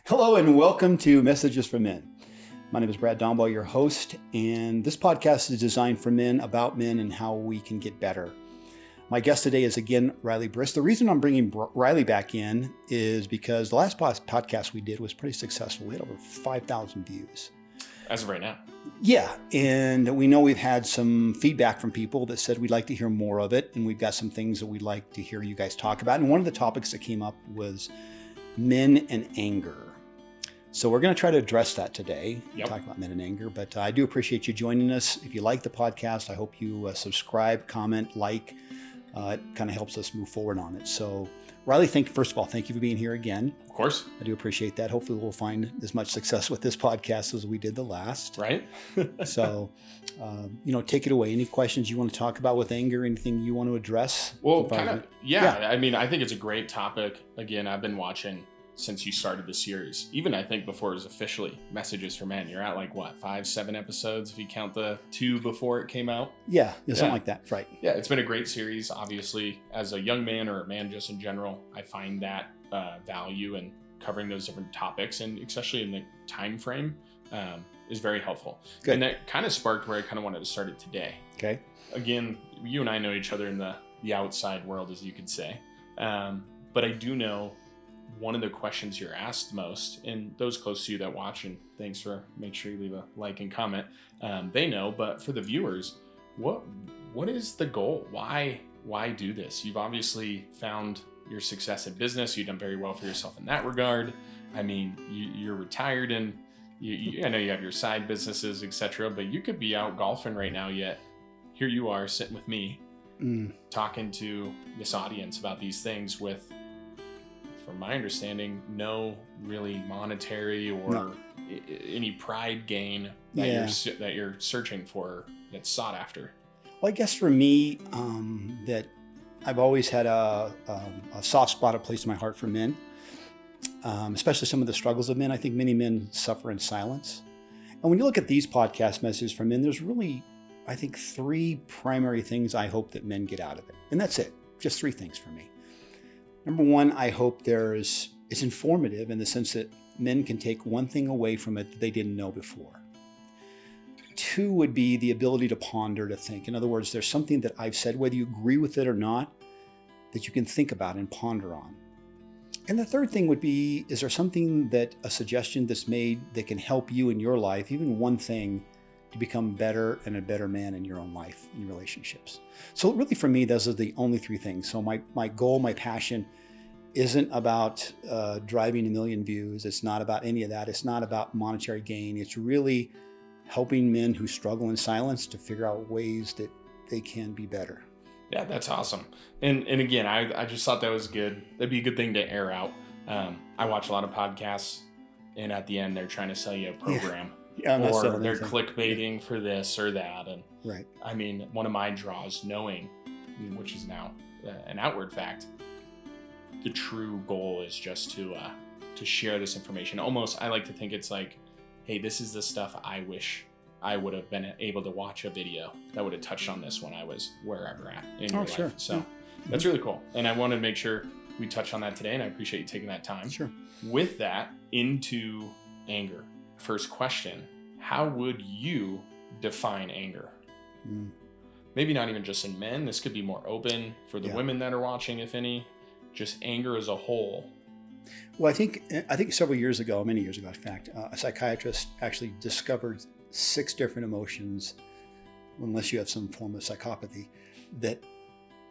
Hello and welcome to Messages for Men. My name is Brad Dombaugh, your host, and this podcast is designed for men, about men, and how we can get better. My guest today is again Riley Briss. The reason I'm bringing Riley back in is because the last podcast we did was pretty successful. We had over 5,000 views. As of right now. Yeah, and we know we've had some feedback from people that said we'd like to hear more of it, and we've got some things that we'd like to hear you guys talk about. And one of the topics that came up was men and anger. So we're going to try to address that today, talk about men and anger, but I do appreciate you joining us. If you like the podcast, I hope you subscribe, comment, like. It kind of helps us move forward on it. So Riley, first of all, thank you for being here again. Of course. I do appreciate that. Hopefully we'll find as much success with this podcast as we did the last. Right. So, take it away. Any questions you want to talk about with anger? Anything you want to address? Well, yeah. I mean, I think it's a great topic. Again, I've been watching since you started the series. Even I think before it was officially Messages for Men. You're at 5-7 episodes if you count the 2 before it came out. Yeah, something like that. Right. Yeah, it's been a great series. Obviously, as a young man or a man just in general, I find that value in covering those different topics, and especially in the time frame, is very helpful. Good. And that kind of sparked where I kind of wanted to start it today. Okay. Again, you and I know each other in the outside world, as you could say. But I do know one of the questions you're asked most, and those close to you that watch, and thanks for make sure you leave a like and comment, they know, but for the viewers, what is the goal? Why do this? You've obviously found your success in business. You've done very well for yourself in that regard. I mean, you're retired, and I know you have your side businesses, etc., but you could be out golfing right now, yet here you are sitting with me talking to this audience about these things with, from my understanding, no really monetary or any pride gain that you're searching for, that's sought after. Well, I guess for me, that I've always had a soft spot, a place in my heart for men, especially some of the struggles of men. I think many men suffer in silence. And when you look at these podcast messages for men, there's really, I think, 3 primary things I hope that men get out of it. And that's it. Just 3 things for me. Number 1, I hope it's informative in the sense that men can take one thing away from it that they didn't know before. 2 would be the ability to ponder, to think. In other words, there's something that I've said, whether you agree with it or not, that you can think about and ponder on. And the 3rd thing would be, is there something a suggestion that's made that can help you in your life, even one thing, to become better and a better man in your own life, in your relationships. So really for me, those are the only 3 things. So my goal, my passion isn't about driving 1 million views. It's not about any of that. It's not about monetary gain. It's really helping men who struggle in silence to figure out ways that they can be better. Yeah, that's awesome. And again, I just thought that was good. That'd be a good thing to air out. I watch a lot of podcasts, and at the end, they're trying to sell you a program. Yeah, or they're clickbaiting for this or that. And right. I mean, one of my draws, knowing, which is now an outward fact, the true goal is just to share this information. Almost, I like to think it's like, hey, this is the stuff I wish I would have been able to watch a video that would have touched on this when I was wherever at in your life. Sure. So that's really cool. And I wanted to make sure we touch on that today, and I appreciate you taking that time. Sure. With that, into anger. First question, how would you define anger? Maybe not even just in men. This could be more open for the women that are watching, if any. Just anger as a whole. Well, I think several years ago, many years ago, in fact, a psychiatrist actually discovered 6 different emotions, unless you have some form of psychopathy, that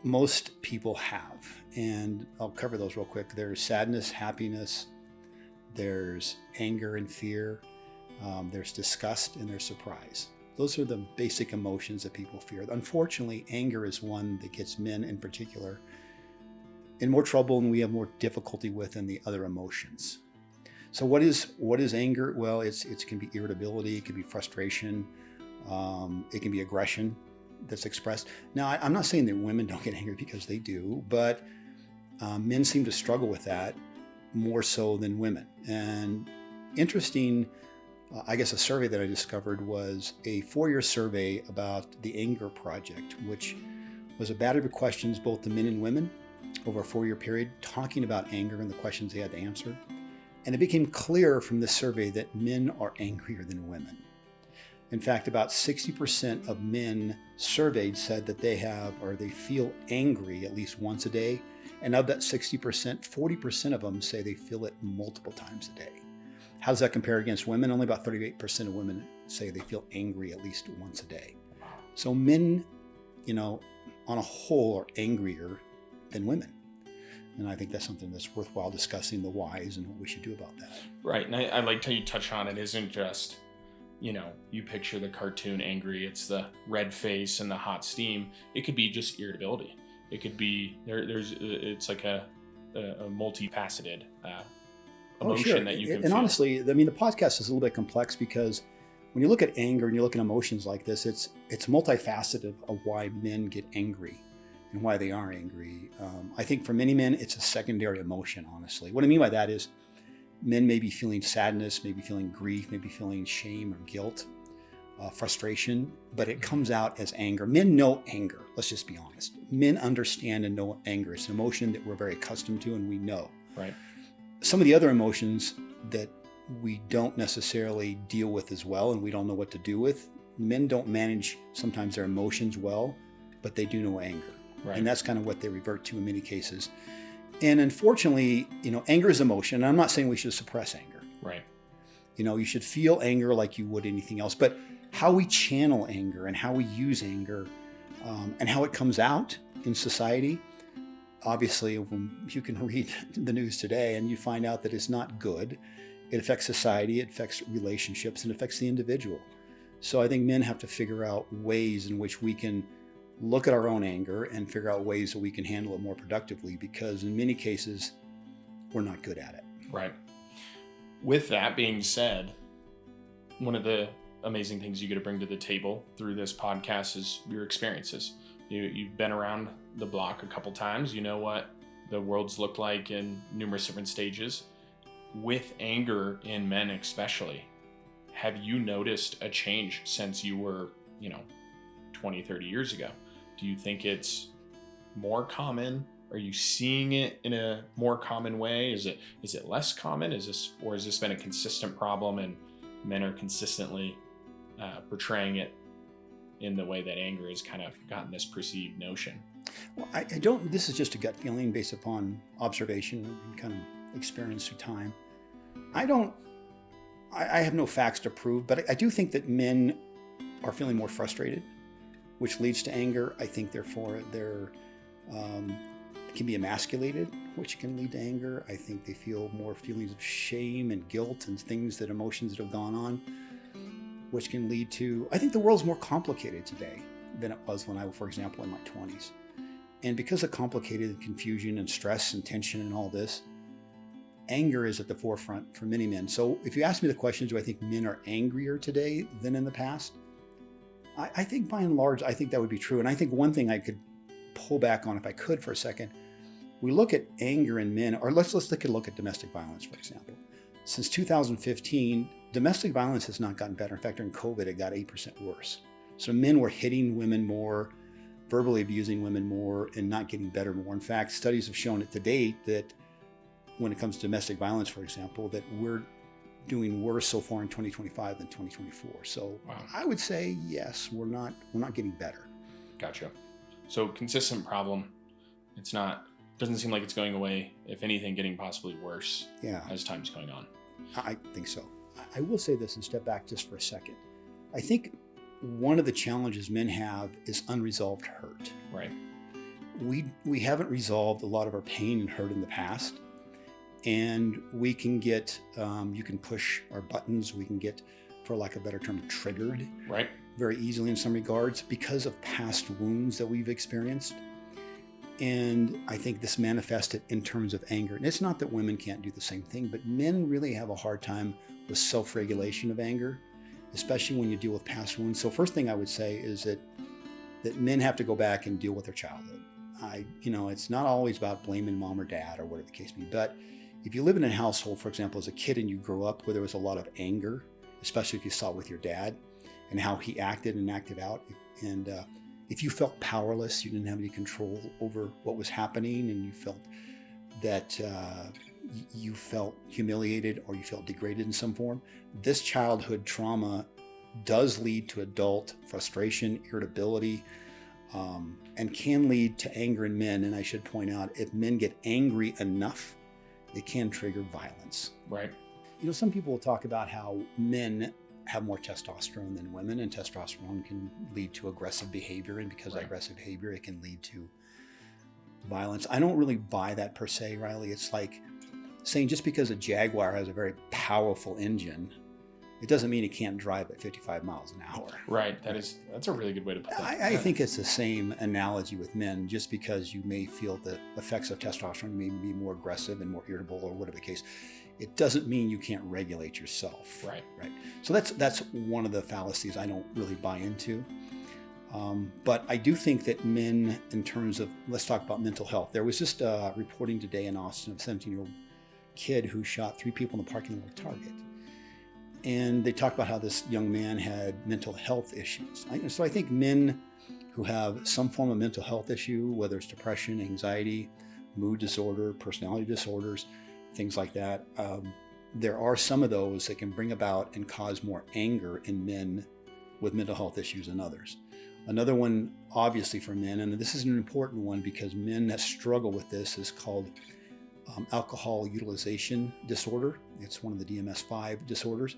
most people have. And I'll cover those real quick. There's sadness, happiness, there's anger and fear, there's disgust, and there's surprise. Those are the basic emotions that people fear. Unfortunately, anger is one that gets men in particular in more trouble, and we have more difficulty with than the other emotions. So what is anger? Well, it can be irritability, it can be frustration, it can be aggression that's expressed. Now, I'm not saying that women don't get angry, because they do, but men seem to struggle with that more so than women. And interesting, I guess a survey that I discovered was a 4-year survey about the Anger Project, which was a battery of questions, both to men and women, over a 4-year period, talking about anger and the questions they had to answer. And it became clear from this survey that men are angrier than women. In fact, about 60% of men surveyed said that they feel angry at least once a day. And of that 60%, 40% of them say they feel it multiple times a day. How does that compare against women? Only about 38% of women say they feel angry at least once a day. So men, on a whole, are angrier than women. And I think that's something that's worthwhile discussing, the whys and what we should do about that. Right. And I liked how you touch on it isn't just, you picture the cartoon angry, it's the red face and the hot steam. It could be just irritability. It could be, it's like a multifaceted emotion that you can feel. And honestly, the podcast is a little bit complex because when you look at anger and you look at emotions like this, it's multifaceted of why men get angry and why they are angry. I think for many men, it's a secondary emotion, honestly. What I mean by that is men may be feeling sadness, maybe feeling grief, maybe feeling shame or guilt, frustration, but it comes out as anger. Men know anger. Let's just be honest. Men understand and know anger. It's an emotion that we're very accustomed to and we know. Right. Some of the other emotions that we don't necessarily deal with as well and we don't know what to do with, men don't manage sometimes their emotions well, but they do know anger. Right. And that's kind of what they revert to in many cases. And unfortunately, anger is emotion. And I'm not saying we should suppress anger. Right. You should feel anger like you would anything else. But how we channel anger and how we use anger and how it comes out in society, obviously, you can read the news today and you find out that it's not good. It affects society, it affects relationships, and it affects the individual. So I think men have to figure out ways in which we can look at our own anger and figure out ways that we can handle it more productively, because in many cases, we're not good at it. Right. With that being said, one of the amazing things you get to bring to the table through this podcast is your experiences. You've been around the block a couple times. You know what the world's looked like in numerous different stages. With anger in men especially, have you noticed a change since you were, 20, 30 years ago? Do you think it's more common? Are you seeing it in a more common way? Is it less common? Has this been a consistent problem and men are consistently portraying it in the way that anger has kind of gotten this perceived notion? Well, I this is just a gut feeling based upon observation and kind of experience through time. I have no facts to prove, but I do think that men are feeling more frustrated, which leads to anger. I think therefore they're can be emasculated, which can lead to anger. I think they feel more feelings of shame and guilt and emotions that have gone on, which can lead to, I think the world's more complicated today than it was when I, for example, in my 20s. And because of complicated confusion and stress and tension and all this, anger is at the forefront for many men. So if you ask me the question, do I think men are angrier today than in the past? I think by and large, I think that would be true. And I think one thing I could pull back on if I could for a second, we look at anger in men, or let's look at domestic violence, for example. Since 2015, domestic violence has not gotten better. In fact, during COVID, it got 8% worse. So men were hitting women more, verbally abusing women more, and not getting better more. In fact, studies have shown it to date that when it comes to domestic violence, for example, that we're doing worse so far in 2025 than 2024. So wow. I would say, yes, we're not getting better. Gotcha. So consistent problem. Doesn't seem like it's going away. If anything, getting possibly worse as time's going on. I think so. I will say this and step back just for a second. I think one of the challenges men have is unresolved hurt. Right. We haven't resolved a lot of our pain and hurt in the past. And we can get, you can push our buttons. We can get, for lack of a better term, triggered. Right. Very easily in some regards because of past wounds that we've experienced. And I think this manifested in terms of anger. And it's not that women can't do the same thing, but men really have a hard time with self-regulation of anger, especially when you deal with past wounds. So first thing I would say is that men have to go back and deal with their childhood. It's not always about blaming mom or dad or whatever the case may be. But if you live in a household, for example, as a kid and you grew up where there was a lot of anger, especially if you saw it with your dad and how he acted and acted out, and if you felt powerless, you didn't have any control over what was happening, and you felt that you felt humiliated or you felt degraded in some form. This childhood trauma does lead to adult frustration, irritability, and can lead to anger in men. And I should point out, if men get angry enough, it can trigger violence. Right. Some people will talk about how men have more testosterone than women, and testosterone can lead to aggressive behavior. And because of aggressive behavior, it can lead to violence. I don't really buy that per se, Riley. It's like saying just because a Jaguar has a very powerful engine, it doesn't mean it can't drive at 55 miles an hour. Right. That's a really good way to put that. I think it's the same analogy with men. Just because you may feel the effects of testosterone, you may be more aggressive and more irritable or whatever the case, it doesn't mean you can't regulate yourself. Right. So that's one of the fallacies I don't really buy into. But I do think that men, in terms of, let's talk about mental health. There was just reporting today in Austin of a 17-year-old kid who shot 3 people in the parking lot of Target. And they talked about how this young man had mental health issues. So I think men who have some form of mental health issue, whether it's depression, anxiety, mood disorder, personality disorders, things like that, there are some of those that can bring about and cause more anger in men with mental health issues than others. Another one, obviously for men, and this is an important one because men that struggle with this, is called alcohol utilization disorder. It's one of the DMS-5 disorders.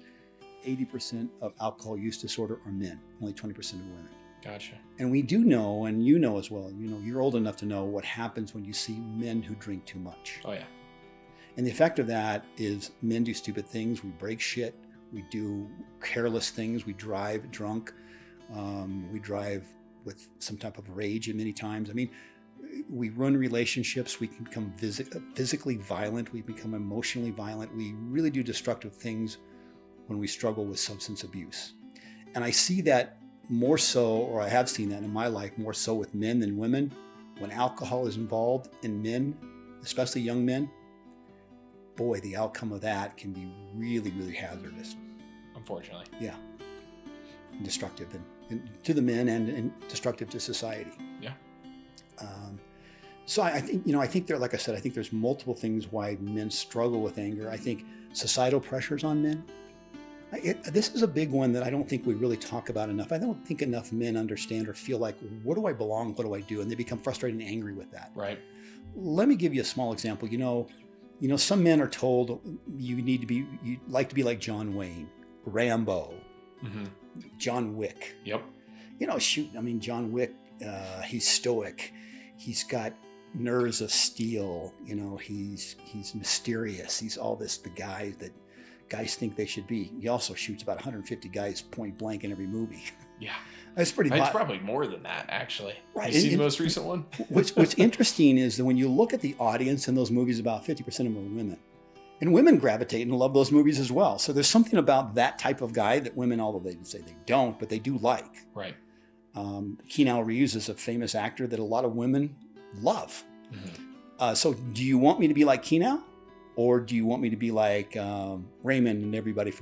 80% of alcohol use disorder are men, only 20% are women. Gotcha. And we do know, and you know as well, you're old enough to know what happens when you see men who drink too much. Oh, yeah. And the effect of that is men do stupid things. We break shit. We do careless things. We drive drunk. We drive with some type of rage many times. I mean, we ruin relationships. We can become physically violent. We become emotionally violent. We really do destructive things when we struggle with substance abuse. And I see that more so, or I have seen that in my life, more so with men than women. When alcohol is involved in men, especially young men, boy, the outcome of that can be really, really hazardous. Unfortunately. Yeah. And destructive and to the men and destructive to society. Yeah. So I think, I think there, like I said, I think there's multiple things why men struggle with anger. I think societal pressures on men. This is a big one that I don't think we really talk about enough. I don't think enough men understand or feel like, where do I belong? What do I do? And they become frustrated and angry with that. Right. Let me give you a small example. Some men are told you'd like to be like John Wayne, Rambo, John Wick. Yep. John Wick, he's stoic. He's got nerves of steel. He's mysterious. He's all this, the guy that guys think they should be. He also shoots about 150 guys point blank in every movie. Yeah. That's pretty much. It's probably more than that, actually. Right. You see the most recent one? What's interesting is that when you look at the audience in those movies, about 50% of them are women. And women gravitate and love those movies as well. So there's something about that type of guy that women, although they say they don't, but they do like. Right. Keanu Reeves is a famous actor that a lot of women love. So do you want me to be like Keanu? Or do you want me to be like Raymond and everybody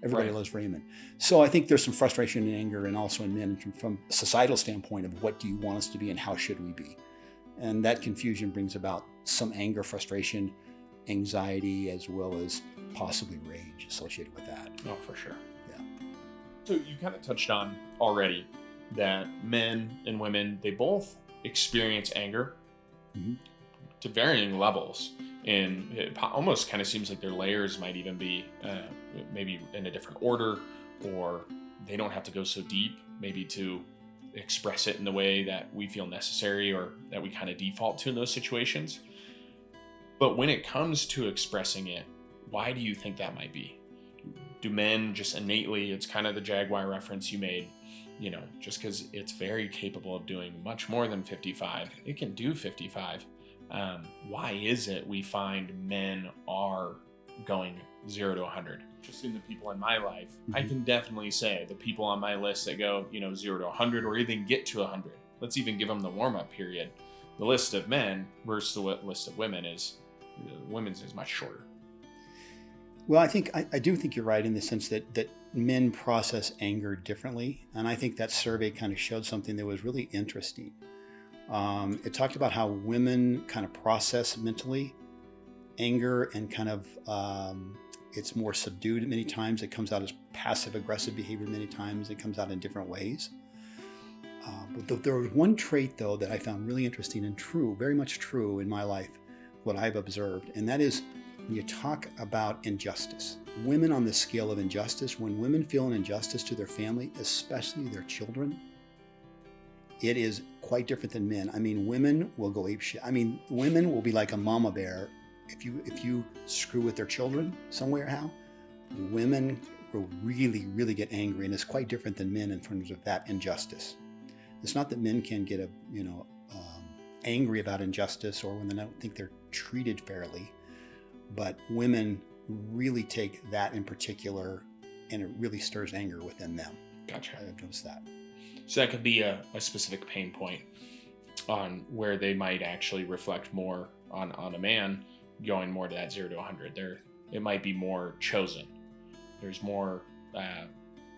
everybody loves Raymond. So I think there's some frustration and anger and also in men from a societal standpoint of what do you want us to be and how should we be? And that confusion brings about some anger, frustration, anxiety, as well as possibly rage associated with that. Oh, for sure. Yeah. So you kind of touched on already that men and women, they both experience anger to varying levels. And it almost kind of seems like their layers might even be maybe in a different order, or they don't have to go so deep maybe to express it in the way that we feel necessary or that we kind of default to in those situations. But when it comes to expressing it, why do you think that might be? Do men just innately, it's kind of the Jaguar reference you made, just because it's very capable of doing much more than 55, it can do 55. Why is it we find men are going 0 to 100? Just in the people in my life, I can definitely say the people on my list that go, 0 to 100 or even get to 100. Let's even give them the warm-up period. The list of men versus the list of women women's is much shorter. Well, I do think you're right in the sense that men process anger differently. And I think that survey kind of showed something that was really interesting. It talked about how women kind of process mentally anger and kind of it's more subdued many times. It comes out as passive aggressive behavior many times. It comes out in different ways. But there was one trait, though, that I found really interesting and true, very much true in my life, what I've observed, and that is when you talk about injustice. Women on the scale of injustice, when women feel an injustice to their family, especially their children, it is quite different than men. I mean, women will go apeshit. I mean, women will be like a mama bear. If you screw with their children some way or how, women will really, really get angry, and it's quite different than men in terms of that injustice. It's not that men can get angry about injustice or when they don't think they're treated fairly, but women really take that in particular, and it really stirs anger within them. Gotcha. I've noticed that. So that could be a specific pain point on where they might actually reflect more on a man going more to that 0 to 100. It might be more chosen. There's more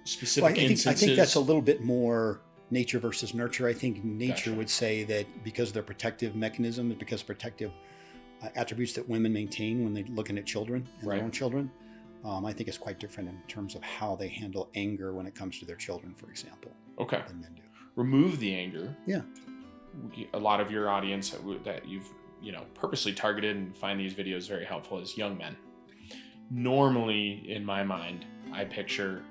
specific instances. I think that's a little bit more nature versus nurture. I think nature Gotcha. would say that because of their protective mechanism, because of protective attributes that women maintain when they're looking at children and Right. their own children, I think it's quite different in terms of how they handle anger when it comes to their children, for example, Okay. than men do. Remove the anger. Yeah. A lot of your audience that you've purposely targeted and find these videos very helpful is young men. Normally, in my mind, I picture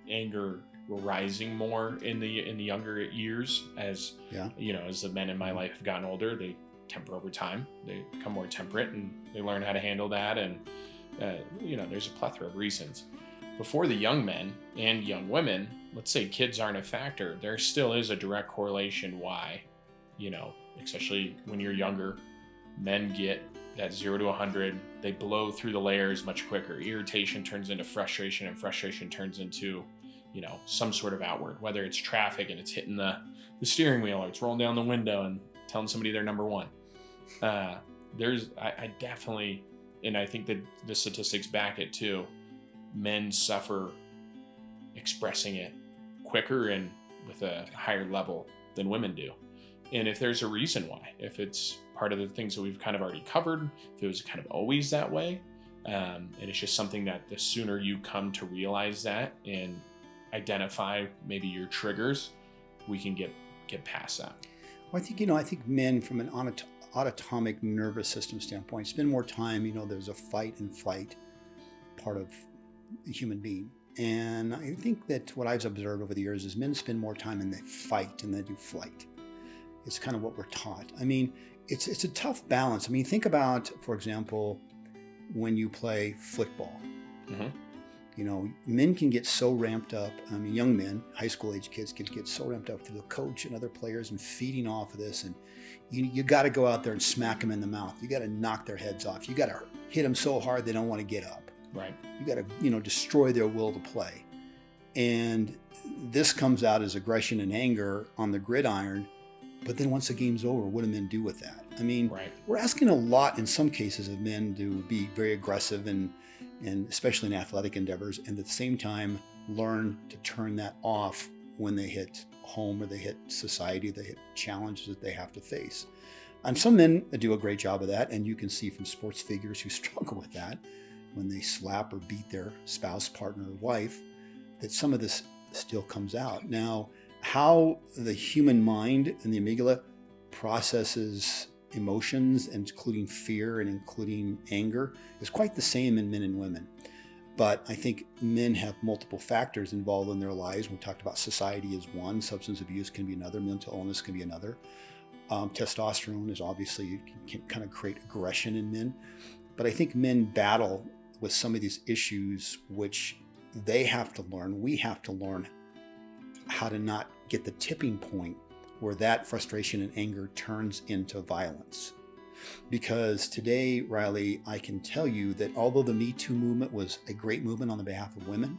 anger rising more in the younger years as as the men in my life have gotten older. They temper over time. They become more temperate and they learn how to handle that. And there's a plethora of reasons. Before the young men and young women, let's say kids aren't a factor, there still is a direct correlation why, especially when you're younger, men get that 0 to 100. They blow through the layers much quicker. Irritation turns into frustration, and frustration turns into some sort of outward, whether it's traffic and it's hitting the steering wheel, or it's rolling down the window and telling somebody they're number one. I definitely, and I think that the statistics back it too, men suffer expressing it quicker and with a higher level than women do. And if there's a reason why, if it's part of the things that we've kind of already covered, if it was kind of always that way, and it's just something that the sooner you come to realize that and identify maybe your triggers, we can get past that. Well, I think men from an autonomic nervous system standpoint spend more time, there's a fight and flight part of the human being. And I think that what I've observed over the years is men spend more time in the fight than they do flight. It's kind of what we're taught. I mean, it's a tough balance. I mean, think about, for example, when you play football. Mm-hmm. Men can get so ramped up. I mean, young men, high school age kids can get so ramped up through the coach and other players and feeding off of this. And you got to go out there and smack them in the mouth. You got to knock their heads off. You got to hit them so hard they don't want to get up. Right. You got to, destroy their will to play. And this comes out as aggression and anger on the gridiron. But then once the game's over, what do men do with that? I mean, right. We're asking a lot in some cases of men to be very aggressive and especially in athletic endeavors, and at the same time learn to turn that off when they hit home or they hit society, they hit challenges that they have to face. And some men do a great job of that, and you can see from sports figures who struggle with that when they slap or beat their spouse, partner, or wife, that some of this still comes out. Now, how the human mind and the amygdala processes emotions, including fear and including anger, is quite the same in men and women. But I think men have multiple factors involved in their lives. We talked about society is one, substance abuse can be another, mental illness can be another. Testosterone is obviously, can kind of create aggression in men. But I think men battle with some of these issues, which they have to learn. We have to learn how to not get the tipping point where that frustration and anger turns into violence. Because today, Riley, I can tell you that although the Me Too movement was a great movement on the behalf of women,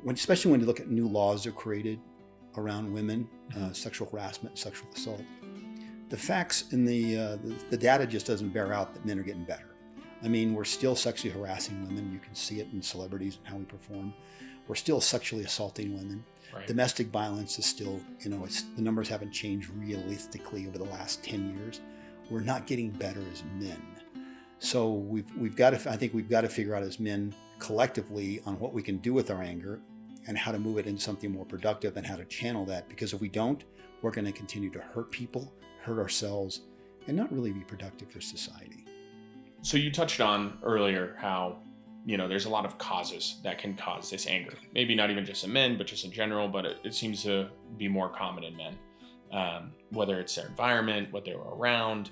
especially when you look at new laws that are created around women, sexual harassment, sexual assault, the facts and the data just doesn't bear out that men are getting better. I mean, we're still sexually harassing women. You can see it in celebrities and how we perform. We're still sexually assaulting women. Right. Domestic violence is still, the numbers haven't changed realistically over the last 10 years. we're not getting better as men. So we've got to, I think we've got to figure out as men collectively on what we can do with our anger and how to move it into something more productive and how to channel that. Because if we don't, we're going to continue to hurt people, hurt ourselves, and not really be productive for society. So you touched on earlier how, there's a lot of causes that can cause this anger. Maybe not even just in men, but just in general, but it seems to be more common in men. Whether it's their environment, what they were around,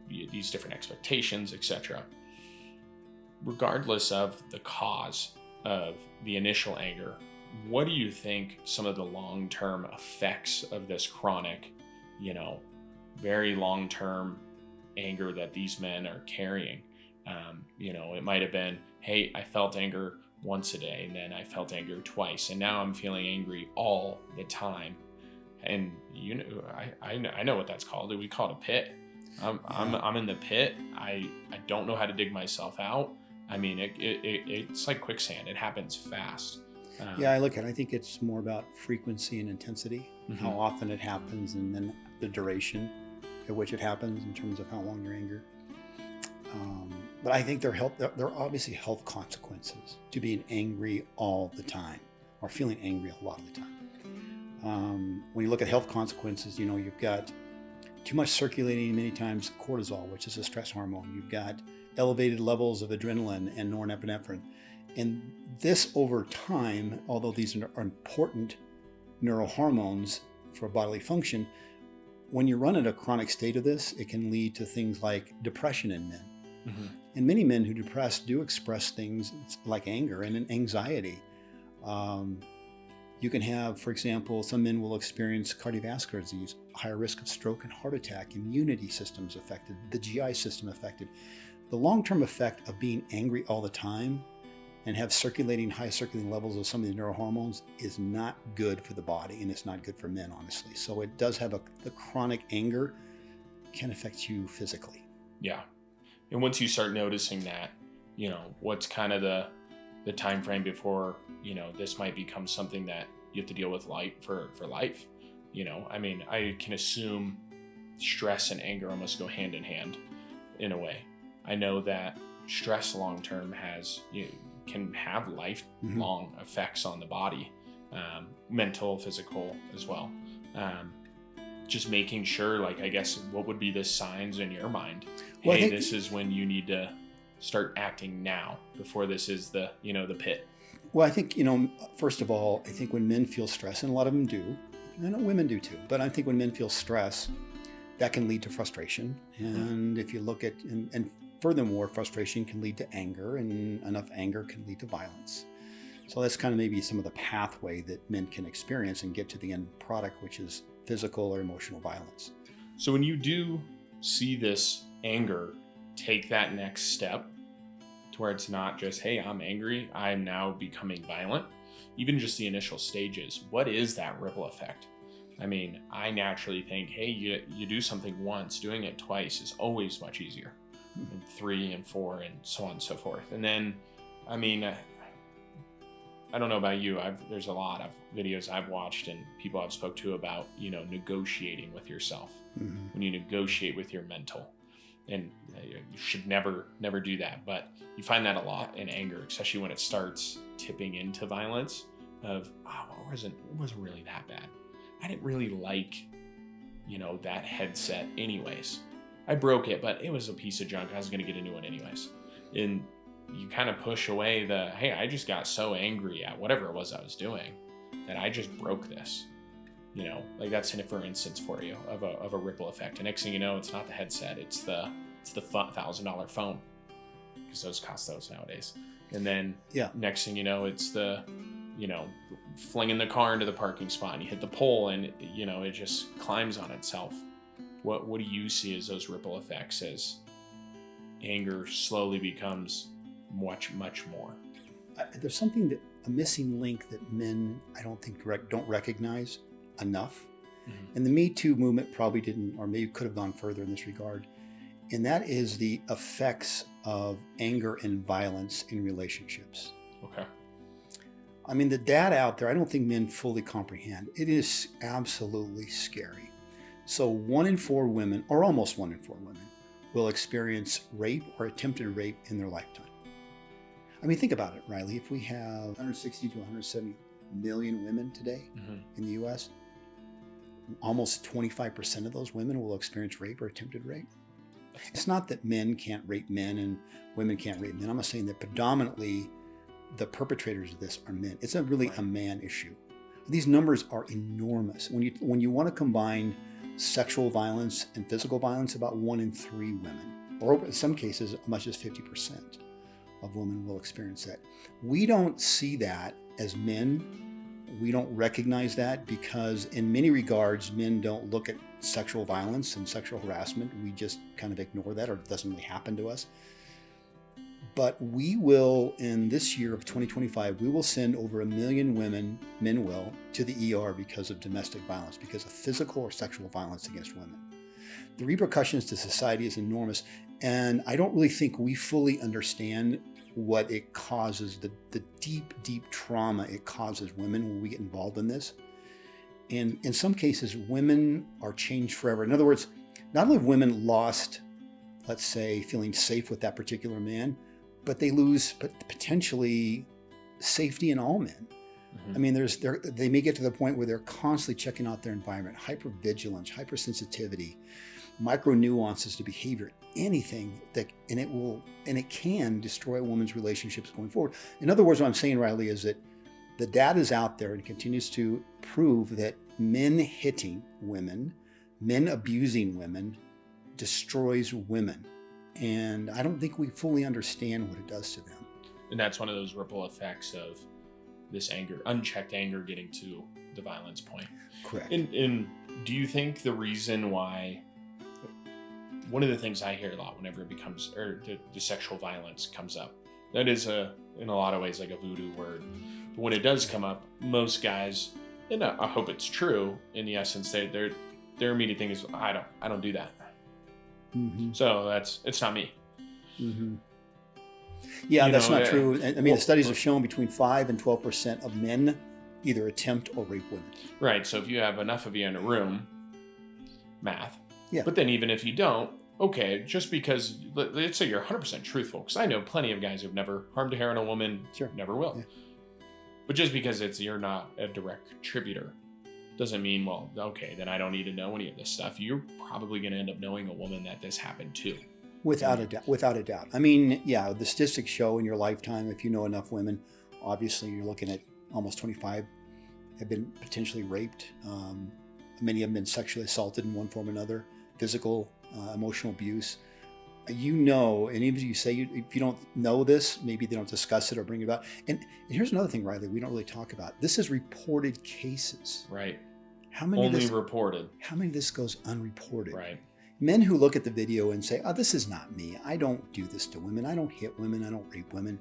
these different expectations, etc. Regardless of the cause of the initial anger, what do you think some of the long-term effects of this chronic, very long-term anger that these men are carrying? It might have been, hey, I felt anger once a day, and then I felt anger twice, and now I'm feeling angry all the time. And I know what that's called. We call it a pit. I'm in the pit. I don't know how to dig myself out. I mean, it's like quicksand. It happens fast. I think it's more about frequency and intensity, how often it happens, and then the duration at which it happens in terms of how long you're angry. But I think there are obviously health consequences to being angry all the time or feeling angry a lot of the time. When you look at health consequences, you've got too much circulating, many times cortisol, which is a stress hormone. You've got elevated levels of adrenaline and norepinephrine. And this over time, although these are important neurohormones for bodily function, when you run in a chronic state of this, it can lead to things like depression in men. And many men who depress do express things like anger and anxiety. You can have, for example, some men will experience cardiovascular disease, higher risk of stroke and heart attack, immunity systems affected, the GI system affected. The long-term effect of being angry all the time and have high circulating levels of some of the neurohormones is not good for the body, and it's not good for men, honestly. So it does have the chronic anger can affect you physically. Yeah. And once you start noticing that, what's kind of the time frame before, this might become something that you have to deal with for life. I can assume stress and anger almost go hand in hand in a way. I know that stress long-term can have lifelong effects on the body, mental, physical as well. Just making sure, I guess, what would be the signs in your mind? Well, hey, this is when you need to start acting now before this is the pit. Well, I think, first of all, I think when men feel stress, and a lot of them do, and I know women do too, but I think when men feel stress, that can lead to frustration. And if you look at, and furthermore, frustration can lead to anger, and enough anger can lead to violence. So that's kind of maybe some of the pathway that men can experience and get to the end product, which is physical or emotional violence. So when you do see this anger take that next step to where it's not just, hey, I'm angry, I'm now becoming violent, even just the initial stages, what is that ripple effect? I naturally think, hey, you do something once, doing it twice is always much easier. And 3 and 4 and so on and so forth. And then, I don't know about you, there's a lot of videos I've watched and people I've spoke to about, negotiating with yourself. When you negotiate with your mental. And you should never do that. But you find that a lot in anger, especially when it starts tipping into violence of, it wasn't really that bad. I didn't really like, that headset anyways. I broke it, but it was a piece of junk. I was going to get a new one anyways. And you kind of push away hey, I just got so angry at whatever it was I was doing that I just broke this. That's for instance for you of a ripple effect. And next thing you know, it's not the headset, it's the $1,000 phone, because those cost those nowadays. And then next thing you know, it's the flinging the car into the parking spot, and you hit the pole, and it just climbs on itself. What do you see as those ripple effects as anger slowly becomes much more? There's something a missing link that men, I don't think, don't recognize enough. And the Me Too movement probably didn't, or maybe could have gone further in this regard. And that is the effects of anger and violence in relationships. Okay. The data out there, I don't think men fully comprehend. It is absolutely scary. So 1 in 4 women, or almost 1 in 4 women, will experience rape or attempted rape in their lifetime. I mean, think about it, Riley. If we have 160 to 170 million women today in the U.S., almost 25% of those women will experience rape or attempted rape. It's not that men can't rape men and women can't rape men. I'm not saying that predominantly the perpetrators of this are men. It's a man issue. These numbers are enormous. When you want to combine sexual violence and physical violence, about 1 in 3 women, or in some cases, as much as 50% of women will experience that. We don't see that as men. We don't recognize that because in many regards, men don't look at sexual violence and sexual harassment. We just kind of ignore that, or it doesn't really happen to us. But we will, in this year of 2025, we will send over 1 million men will, to the ER because of domestic violence, because of physical or sexual violence against women. The repercussions to society is enormous, and I don't really think we fully understand what it causes, the deep, deep trauma it causes women when we get involved in this. And in some cases, women are changed forever. In other words, not only have women lost, let's say, feeling safe with that particular man, but they lose potentially safety in all men. I mean, they may get to the point where they're constantly checking out their environment, hypervigilance, hypersensitivity, micro nuances to behavior, anything and it can destroy a woman's relationships going forward. In other words, what I'm saying, Riley, is that the data is out there and continues to prove that men hitting women, men abusing women, destroys women. And I don't think we fully understand what it does to them. And that's one of those ripple effects of this anger, unchecked anger, getting to the violence point. Correct. And do you think the reason why, one of the things I hear a lot whenever it becomes, or the sexual violence comes up, that is in a lot of ways like a voodoo word. But when it does come up, most guys, and I hope it's true, in the essence, their immediate thing is, I don't do that. So it's not me. Yeah, that's not true. I mean, the studies have shown between 5 and 12% of men either attempt or rape women. Right. So if you have enough of you in a room, math. Yeah. But then even if you don't, okay, just because, let's say you're 100% truthful, because I know plenty of guys who've never harmed a hair on a woman, never will. Yeah. But just because you're not a direct contributor doesn't mean, well, okay, then I don't need to know any of this stuff. You're probably going to end up knowing a woman that this happened to. Without a doubt. I mean, yeah, the statistics show in your lifetime, if you know enough women, obviously you're looking at almost 25 have been potentially raped. Many have been sexually assaulted in one form or another, physical, emotional abuse. You know, and even if you say if you don't know this, maybe they don't discuss it or bring it about. And here's another thing, Riley, we don't really talk about. This is reported cases. Right. How many reported? How many of this goes unreported? Right. Men who look at the video and say, oh, this is not me. I don't do this to women. I don't hit women. I don't rape women.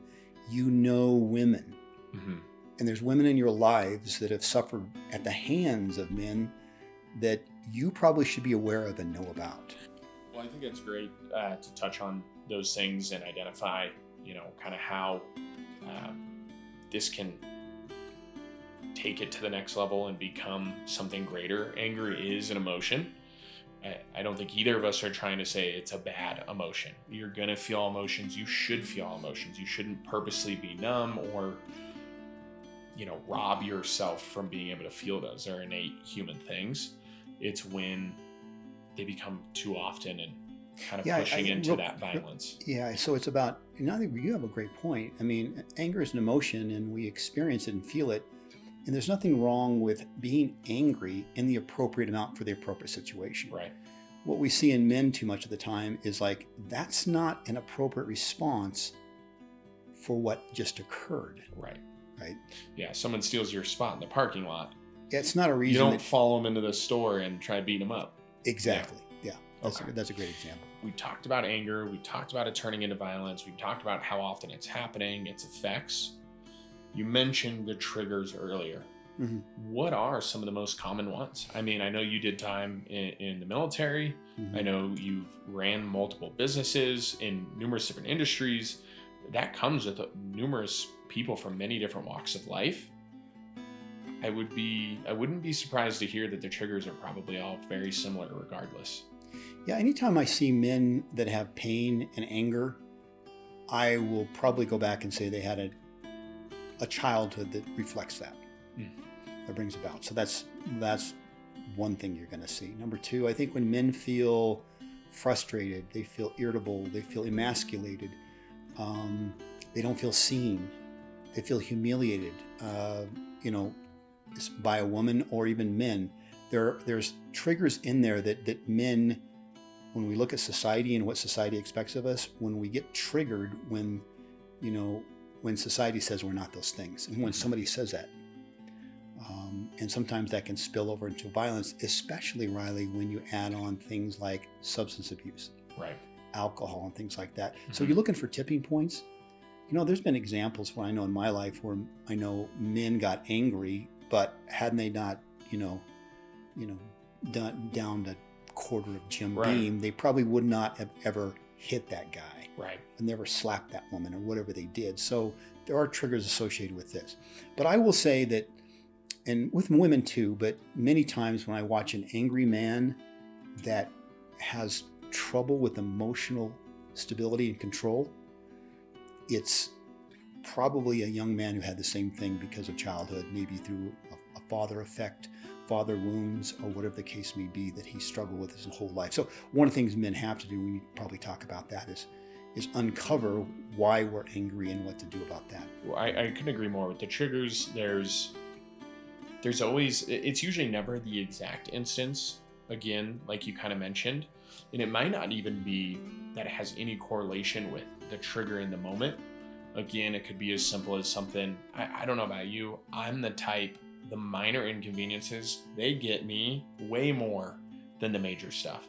You know women. And there's women in your lives that have suffered at the hands of men that you probably should be aware of and know about. Well, I think it's great to touch on those things and identify, kind of how this can take it to the next level and become something greater. Anger is an emotion. I don't think either of us are trying to say it's a bad emotion. You're going to feel emotions. You should feel emotions. You shouldn't purposely be numb or, rob yourself from being able to feel those. They're innate human things. It's when they become too often and kind of pushing into that violence. Yeah, so it's about, and I think you have a great point. I mean, anger is an emotion and we experience it and feel it. And there's nothing wrong with being angry in the appropriate amount for the appropriate situation. Right. What we see in men too much of the time is like, that's not an appropriate response for what just occurred. Right. Right. Yeah. Someone steals your spot in the parking lot. It's not a reason. You don't follow them into the store and try beating them up. Exactly. Yeah. That's a great example. We talked about anger. We talked about it turning into violence. We talked about how often it's happening, its effects. You mentioned the triggers earlier. What are some of the most common ones? I mean, I know you did time in the military. I know you've ran multiple businesses in numerous different industries. That comes with numerous people from many different walks of life. I wouldn't be surprised to hear that the triggers are probably all very similar regardless. Yeah, anytime I see men that have pain and anger, I will probably go back and say they had a childhood that reflects that, that brings about. So that's one thing you're going to see. Number two, I think when men feel frustrated, they feel irritable, they feel emasculated, they don't feel seen, they feel humiliated, by a woman or even men. There's triggers in there that men, when we look at society and what society expects of us, when we get triggered when society says we're not those things, and when somebody says that, and sometimes that can spill over into violence, especially, Riley, when you add on things like substance abuse, right, alcohol and things like that. So you're looking for tipping points. There's been examples where I know in my life where I know men got angry, but hadn't they not, down to quarter of Jim Beam, they probably would not have ever hit that guy, right, and never slapped that woman or whatever they did. So there are triggers associated with this. But I will say that, and with women too, but many times when I watch an angry man that has trouble with emotional stability and control, it's probably a young man who had the same thing because of childhood, maybe through a father effect, father wounds, or whatever the case may be that he struggled with his whole life. So one of the things men have to do, we need to probably talk about that, is uncover why we're angry and what to do about that. Well, I couldn't agree more with the triggers. There's always, it's usually never the exact instance, again, like you kind of mentioned, and it might not even be that it has any correlation with the trigger in the moment. Again, it could be as simple as something, I don't know about you, I'm the type, the minor inconveniences, they get me way more than the major stuff.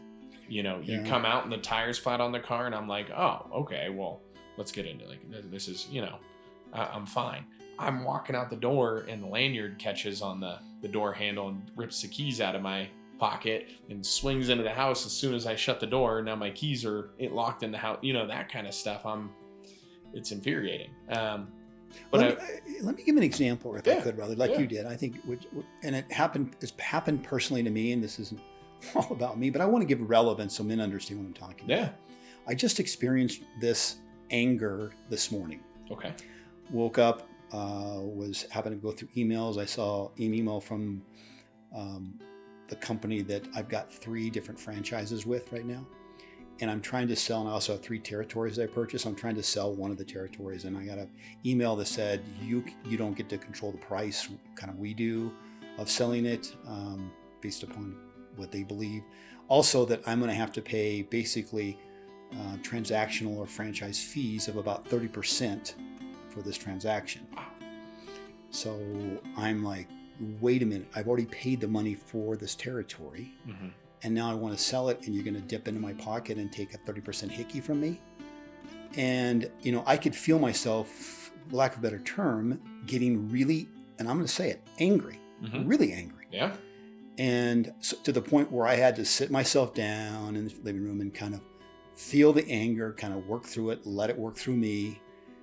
You come out and the tire's flat on the car and I'm like, oh, okay, well, let's get into it. This is, I'm fine. I'm walking out the door and the lanyard catches on the door handle and rips the keys out of my pocket and swings into the house as soon as I shut the door. Now my keys are locked in the house, that kind of stuff. It's infuriating. Let me give an example, if I could, rather, like you did. I think, it's happened personally to me, and this isn't all about me, but I want to give relevance so men understand what I'm talking about. Yeah. I just experienced this anger this morning. Okay. Woke up, was happened to go through emails. I saw an email from the company that I've got 3 different franchises with right now. And I'm trying to sell, and I also have 3 territories that I purchased. I'm trying to sell one of the territories, and I got an email that said, you don't get to control the price, kind of we do, of selling it based upon what they believe. Also that I'm going to have to pay basically transactional or franchise fees of about 30% for this transaction. So I'm like, wait a minute, I've already paid the money for this territory. Mm-hmm. And now I want to sell it, and you're going to dip into my pocket and take a 30% hickey from me. And, I could feel myself, for lack of a better term, getting really, and I'm going to say it, angry, really angry. Yeah. And so, to the point where I had to sit myself down in the living room and kind of feel the anger, kind of work through it, let it work through me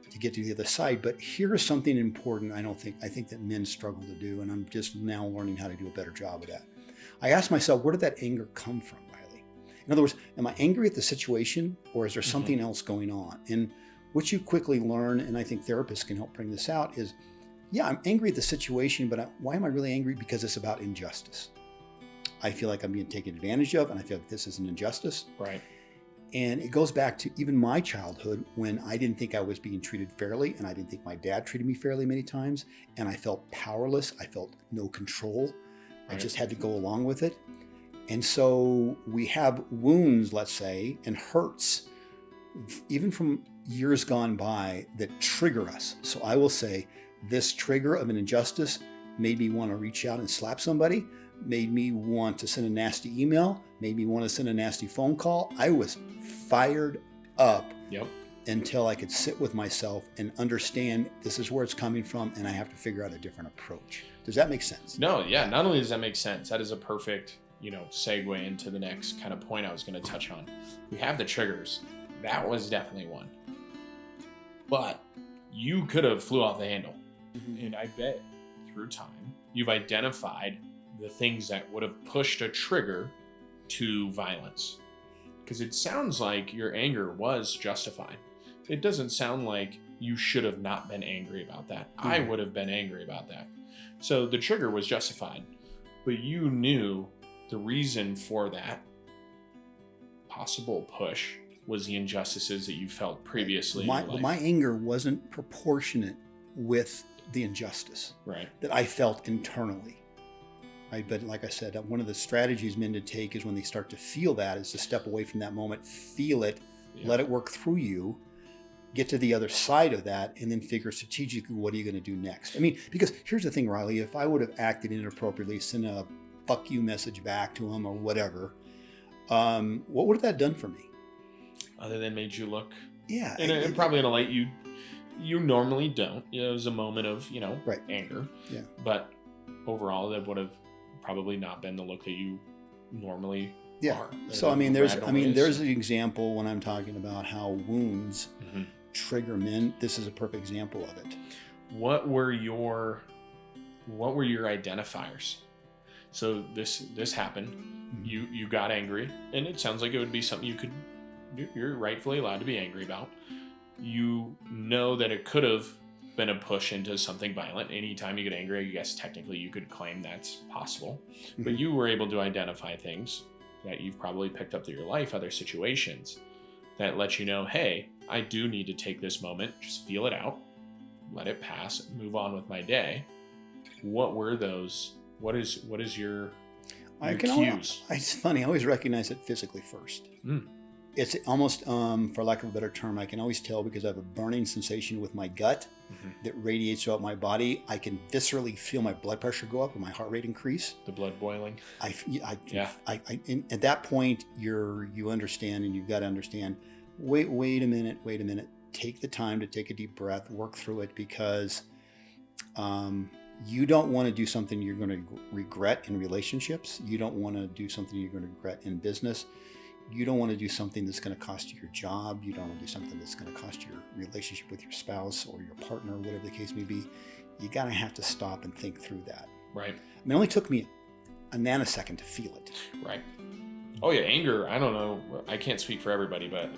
to get to the other side. But here's something important I think that men struggle to do, and I'm just now learning how to do a better job of that. I asked myself, where did that anger come from, Riley? In other words, am I angry at the situation, or is there something else going on? And what you quickly learn, and I think therapists can help bring this out, is, I'm angry at the situation, but why am I really angry? Because it's about injustice. I feel like I'm being taken advantage of, and I feel like this is an injustice. Right. And it goes back to even my childhood, when I didn't think I was being treated fairly, and I didn't think my dad treated me fairly many times, and I felt powerless. I felt no control. I just had to go along with it. And so we have wounds, let's say, and hurts, even from years gone by, that trigger us. So I will say this trigger of an injustice made me want to reach out and slap somebody, made me want to send a nasty email, made me want to send a nasty phone call. I was fired up until I could sit with myself and understand this is where it's coming from, and I have to figure out a different approach. Does that make sense? No, yeah. Not only does that make sense, that is a perfect, segue into the next kind of point I was going to touch on. We have the triggers. That was definitely one. But you could have flew off the handle. Mm-hmm. And I bet through time, you've identified the things that would have pushed a trigger to violence. Because it sounds like your anger was justified. It doesn't sound like you should have not been angry about that. I would have been angry about that. So the trigger was justified, but you knew the reason for that possible push was the injustices that you felt previously in your life. My anger wasn't proportionate with the injustice Right. that I felt internally. Right? But like I said, one of the strategies men to take is when they start to feel that is to step away from that moment, feel it, let it work through you, get to the other side of that, and then figure strategically, what are you going to do next? I mean, because here's the thing, Riley, if I would have acted inappropriately, sent a fuck you message back to him or whatever, what would have that done for me? Other than made you look, yeah, and probably in a light you normally don't. It was a moment of right. anger. Yeah. But overall, that would have probably not been the look that you normally are. So I mean, there's an example when I'm talking about how wounds trigger men. This is a perfect example of it. What were your identifiers? So this happened. You got angry, and it sounds like it would be something you're rightfully allowed to be angry about. You know that it could have been a push into something violent. Anytime you get angry, I guess technically you could claim that's possible. But you were able to identify things that you've probably picked up through your life, other situations that let you know, hey, I do need to take this moment, just feel it out, let it pass, move on with my day. What were those? What is your cues? It's funny. I always recognize it physically first. It's almost, for lack of a better term, I can always tell because I have a burning sensation with my gut that radiates throughout my body. I can viscerally feel my blood pressure go up and my heart rate increase. The blood boiling. At that point, you understand, and you've got to understand. Wait a minute. Take the time to take a deep breath, work through it, because you don't want to do something you're going to regret in relationships. You don't want to do something you're going to regret in business. You don't want to do something that's going to cost you your job. You don't want to do something that's going to cost you your relationship with your spouse or your partner, whatever the case may be. You got to have to stop and think through that. Right. I mean, it only took me a nanosecond to feel it. Right. Oh yeah, anger. I don't know. I can't speak for everybody, but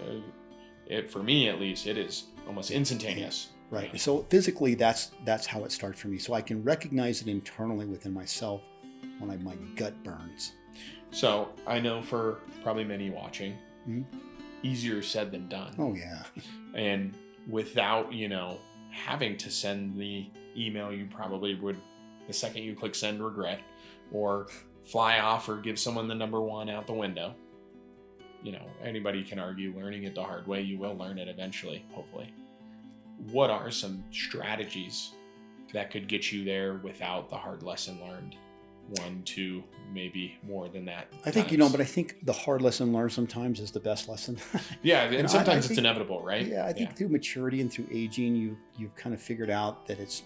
for me at least, it is almost instantaneous. Right. Yeah. So physically, that's how it starts for me. So I can recognize it internally within myself when my gut burns. So I know for probably many watching, easier said than done. Oh yeah. And without, having to send the email you probably would, the second you click send, regret, or fly off or give someone the number one out the window. Anybody can argue learning it the hard way. You will learn it eventually, hopefully. What are some strategies that could get you there without the hard lesson learned? 1, 2, maybe more than that. I think, but I think the hard lesson learned sometimes is the best lesson. Yeah, and sometimes it's inevitable, right? Yeah, I think through maturity and through aging, you've kind of figured out that it's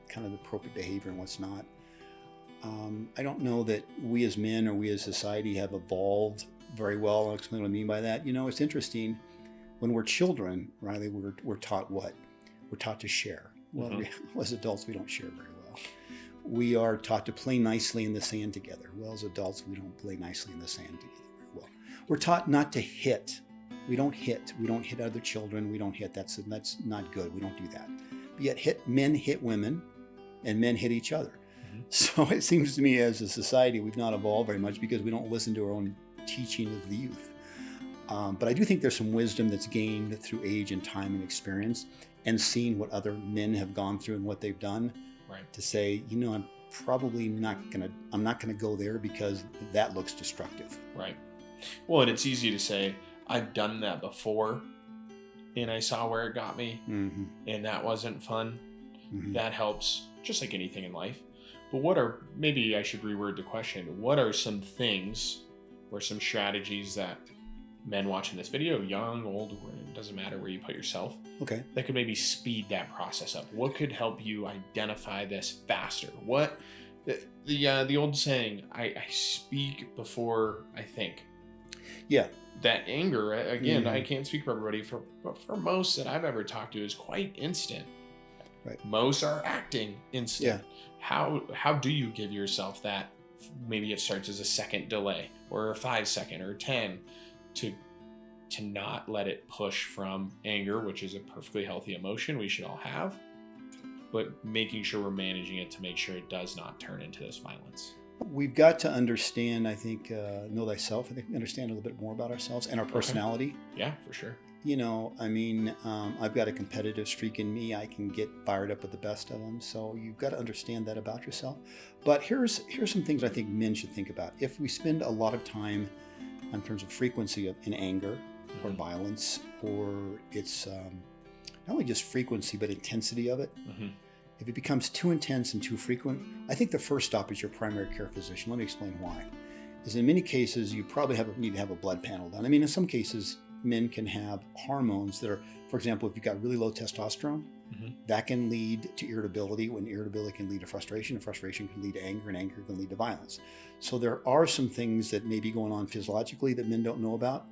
kind of the appropriate behavior and what's not. I don't know that we as men or we as society have evolved very well. I'll explain what I mean by that. It's interesting. When we're children, Riley, we're taught what? We're taught to share. Well, as adults, we don't share very well. We are taught to play nicely in the sand together. Well, as adults, we don't play nicely in the sand together very well. We're taught not to hit. We don't hit. We don't hit other children. We don't hit. That's not good. We don't do that. But yet men hit women, and men hit each other. So it seems to me as a society, we've not evolved very much because we don't listen to our own teaching of the youth. But I do think there's some wisdom that's gained through age and time and experience and seeing what other men have gone through and what they've done. Right. To say, I'm probably not gonna go there because that looks destructive. Right. Well, and it's easy to say, I've done that before and I saw where it got me and that wasn't fun. That helps, just like anything in life. But maybe I should reword the question. What are some things or some strategies that men watching this video, young, old, it doesn't matter where you put yourself, that could maybe speed that process up? What could help you identify this faster? What the old saying, I speak before I think. Yeah. That anger, again, I can't speak for everybody, but for most that I've ever talked to is quite instant. Right. Most are acting instant. Yeah. how do you give yourself that? Maybe it starts as a second delay or a 5 second or 10 to not let it push from anger, which is a perfectly healthy emotion we should all have, but making sure we're managing it to make sure it does not turn into this violence. We've got to understand, I think, know thyself. I think we understand a little bit more about ourselves and our personality. Okay. Yeah, for sure. I've got a competitive streak in me. I can get fired up with the best of them. So you've got to understand that about yourself. But here's some things I think men should think about. If we spend a lot of time in terms of frequency in anger or violence, or it's not only just frequency, but intensity of it. If it becomes too intense and too frequent, I think the first stop is your primary care physician. Let me explain why. Is in many cases, you probably need to have a blood panel done. I mean, in some cases, men can have hormones that are, for example, if you've got really low testosterone, that can lead to irritability, when irritability can lead to frustration, and frustration can lead to anger, and anger can lead to violence. So there are some things that may be going on physiologically that men don't know about.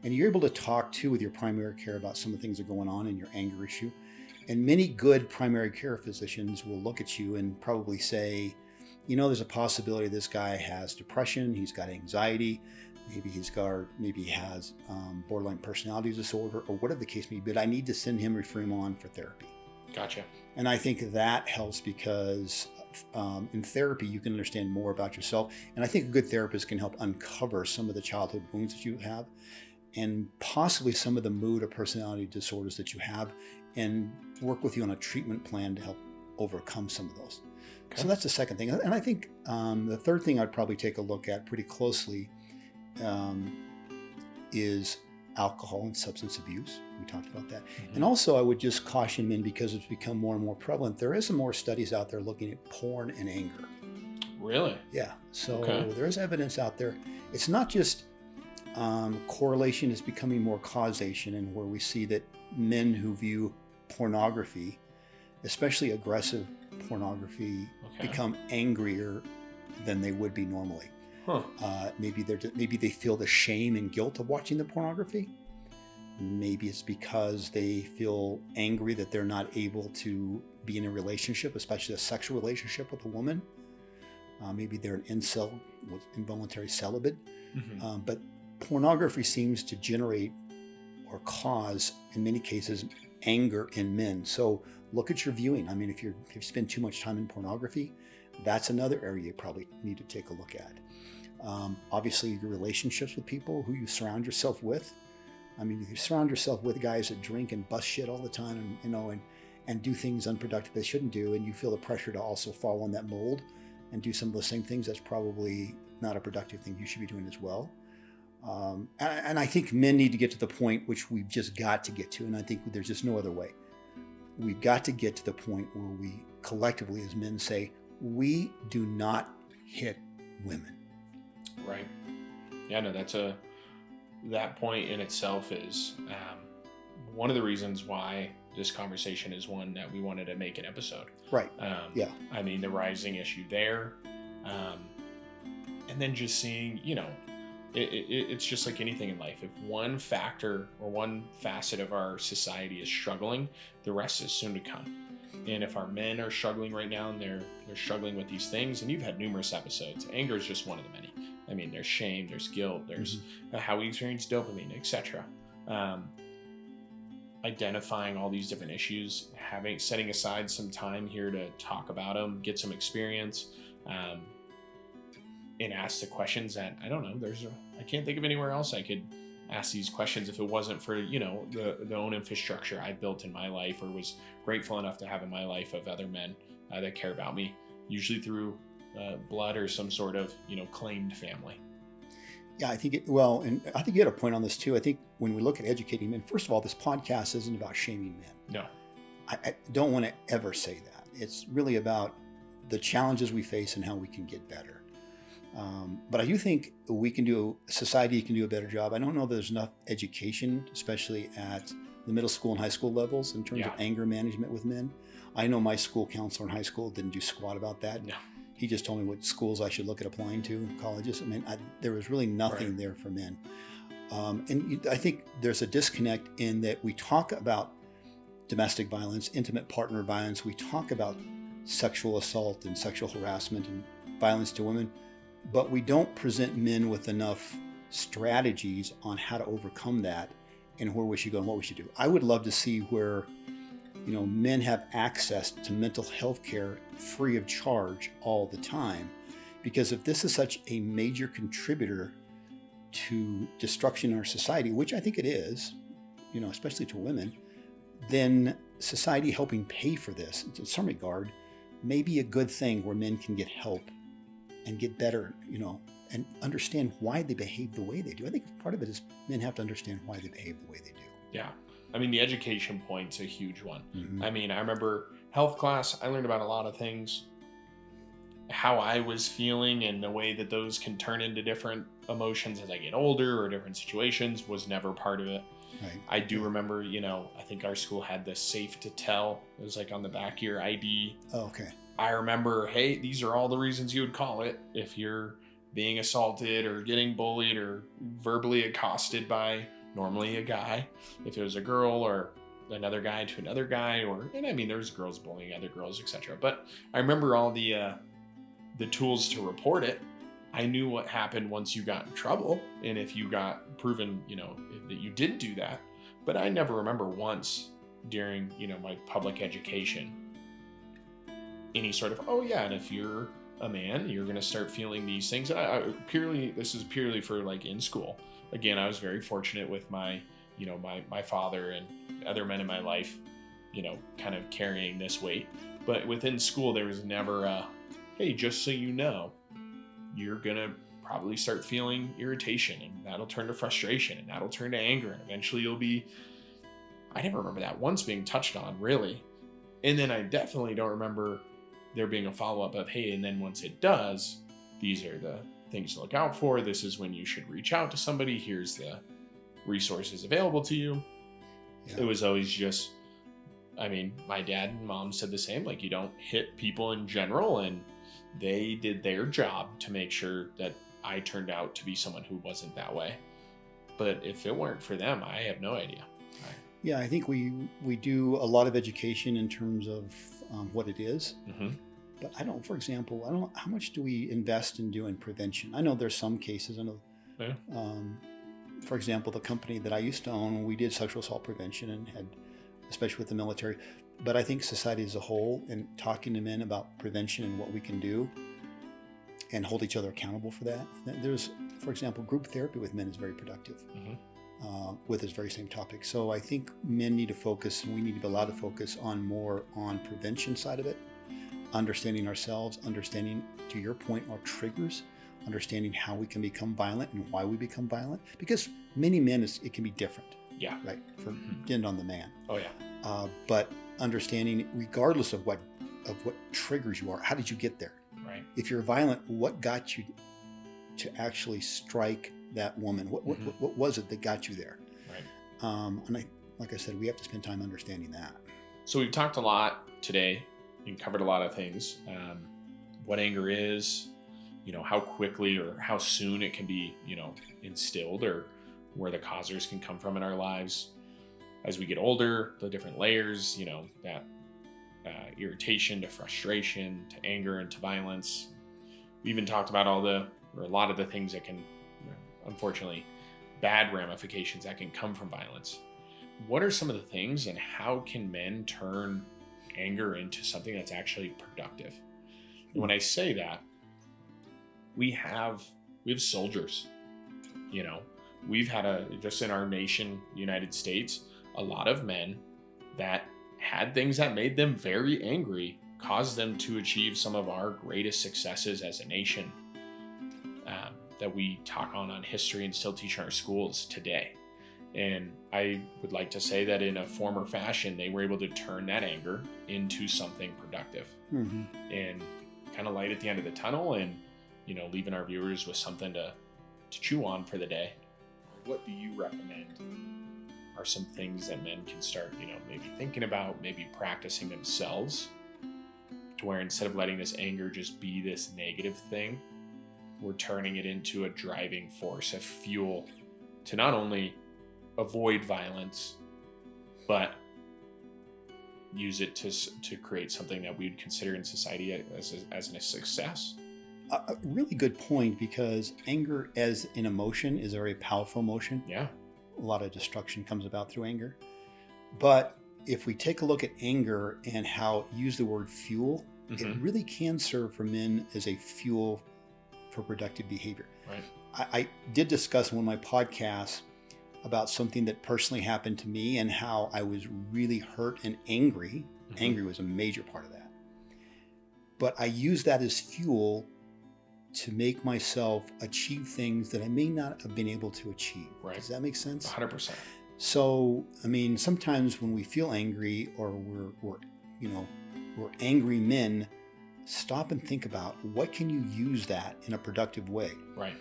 And you're able to talk too with your primary care about some of the things that are going on in your anger issue. And many good primary care physicians will look at you and probably say, there's a possibility this guy has depression, he's got anxiety, maybe he has borderline personality disorder, or whatever the case may be, but I need to refer him on for therapy. Gotcha. And I think that helps because in therapy, you can understand more about yourself. And I think a good therapist can help uncover some of the childhood wounds that you have and possibly some of the mood or personality disorders that you have, and work with you on a treatment plan to help overcome some of those. Okay. So that's the second thing. And I think the third thing I'd probably take a look at pretty closely is alcohol and substance abuse. We talked about that. And also I would just caution men, because it's become more and more prevalent. There is some more studies out there looking at porn and anger. Really? Yeah. So there's evidence out there. It's not just correlation, is becoming more causation, and where we see that men who view pornography, especially aggressive pornography, become angrier than they would be normally. Maybe they feel the shame and guilt of watching the pornography. Maybe it's because they feel angry that they're not able to be in a relationship, especially a sexual relationship with a woman. Maybe they're an incel, with involuntary celibate. But pornography seems to generate or cause, in many cases, anger in men. So look at your viewing. I mean, if you spend too much time in pornography, that's another area you probably need to take a look at. Obviously, your relationships with people, who you surround yourself with. I mean, if you surround yourself with guys that drink and bust shit all the time, and do things unproductive they shouldn't do, and you feel the pressure to also follow in that mold and do some of those same things, that's probably not a productive thing you should be doing as well. And I think men need to get to the point which we've just got to get to, and I think there's just no other way. We've got to get to the point where we collectively as men say, we do not hit women. Right. Yeah, no, that point in itself is one of the reasons why this conversation is one that we wanted to make an episode. Right. Yeah. I mean, the rising issue there, and then just seeing, it's just like anything in life. If one factor or one facet of our society is struggling, the rest is soon to come. And if our men are struggling right now and they're struggling with these things, and you've had numerous episodes, anger is just one of the many. I mean, there's shame, there's guilt, there's how we experience dopamine, etc. Identifying all these different issues, setting aside some time here to talk about them, get some experience, and ask the questions that, I don't know, I can't think of anywhere else I could ask these questions if it wasn't for, the own infrastructure I built in my life, or was grateful enough to have in my life, of other men that care about me, usually through blood or some sort of, claimed family. Yeah, I think and I think you had a point on this too. I think when we look at educating men, first of all, this podcast isn't about shaming men. No. I don't want to ever say that. It's really about the challenges we face and how we can get better. But I do think society can do a better job. I don't know that there's enough education, especially at the middle school and high school levels, in terms of anger management with men. I know my school counselor in high school didn't do squat about that. No. He just told me what schools I should look at applying to, colleges. I mean, there was really nothing there for men. And I think there's a disconnect in that we talk about domestic violence, intimate partner violence. We talk about sexual assault and sexual harassment and violence to women, but we don't present men with enough strategies on how to overcome that and where we should go and what we should do. I would love to see where, men have access to mental health care free of charge all the time. Because if this is such a major contributor to destruction in our society, which I think it is, especially to women, then society helping pay for this, in some regard, may be a good thing where men can get help and get better, and understand why they behave the way they do. I think part of it is men have to understand why they behave the way they do. Yeah. I mean, the education point's a huge one. Mm-hmm. I mean, I remember health class, I learned about a lot of things, how I was feeling and the way that those can turn into different emotions as I get older or different situations was never part of it. Right. I do remember, I think our school had this safe to tell. It was like on the back of your ID. Oh, okay. I remember, hey, these are all the reasons you would call it if you're being assaulted or getting bullied or verbally accosted by normally a guy. If it was a girl or another guy to another guy, there's girls bullying other girls, etc. But I remember all the tools to report it. I knew what happened once you got in trouble and if you got proven, that you did do that. But I never remember once during, my public education any sort of, and if you're a man, you're going to start feeling these things. And this is purely for like in school. Again, I was very fortunate with my, my father and other men in my life, kind of carrying this weight. But within school, there was never a, hey, just so you know, you're going to probably start feeling irritation and that'll turn to frustration and that'll turn to anger. And eventually I never remember that once being touched on, really. And then I definitely don't remember there being a follow-up of, hey, and then once it does, these are the things to look out for. This is when you should reach out to somebody. Here's the resources available to you. Yeah. It was always just, my dad and mom said the same, like you don't hit people in general, and they did their job to make sure that I turned out to be someone who wasn't that way. But if it weren't for them, I have no idea. Yeah, I think we do a lot of education in terms of what it is. Mm-hmm. But I don't know, how much do we invest in doing prevention? I know there's some cases. I know, for example, the company that I used to own, we did sexual assault prevention and had, especially with the military. But I think society as a whole, and talking to men about prevention and what we can do and hold each other accountable for that. There's, for example, group therapy with men is very productive. Mm-hmm. With this very same topic. So I think men need to focus, and we need to be allowed to focus more on prevention side of it, understanding ourselves, understanding, to your point, our triggers, understanding how we can become violent and why we become violent. Because many men, it can be different. Yeah. Right. Depend on the man. Oh yeah. But understanding, regardless of what triggers you are, how did you get there? Right. If you're violent, what got you to actually strike that woman? What was it that got you there? Right. And like I said, we have to spend time understanding that. So we've talked a lot today and covered a lot of things. What anger is, how quickly or how soon it can be, instilled, or where the causers can come from in our lives. As we get older, the different layers, that irritation to frustration to anger and to violence. We even talked about a lot of the things that can, unfortunately, bad ramifications that can come from violence. What are some of the things, and how can men turn anger into something that's actually productive? And when I say that, we have soldiers. We've had just in our nation, United States, a lot of men that had things that made them very angry, caused them to achieve some of our greatest successes as a nation. That we talk on history and still teach in our schools today. And I would like to say that in a former fashion, they were able to turn that anger into something productive. Mm-hmm. And kind of light at the end of the tunnel, and, leaving our viewers with something to chew on for the day. What do you recommend are some things that men can start, maybe thinking about, maybe practicing themselves, to where instead of letting this anger just be this negative thing, we're turning it into a driving force, a fuel to not only avoid violence, but use it to create something that we would consider in society as a success. A really good point, because anger as an emotion is a very powerful emotion. Yeah. A lot of destruction comes about through anger. But if we take a look at anger and how use the word fuel, it really can serve for men as a fuel for productive behavior. Right. I did discuss in one of my podcasts about something that personally happened to me and how I was really hurt and angry. Angry was a major part of that. But I used that as fuel to make myself achieve things that I may not have been able to achieve. Right. Does that make sense? 100%. So, I mean, sometimes when we feel angry or we're angry men, stop and think about what can you use that in a productive way. Right.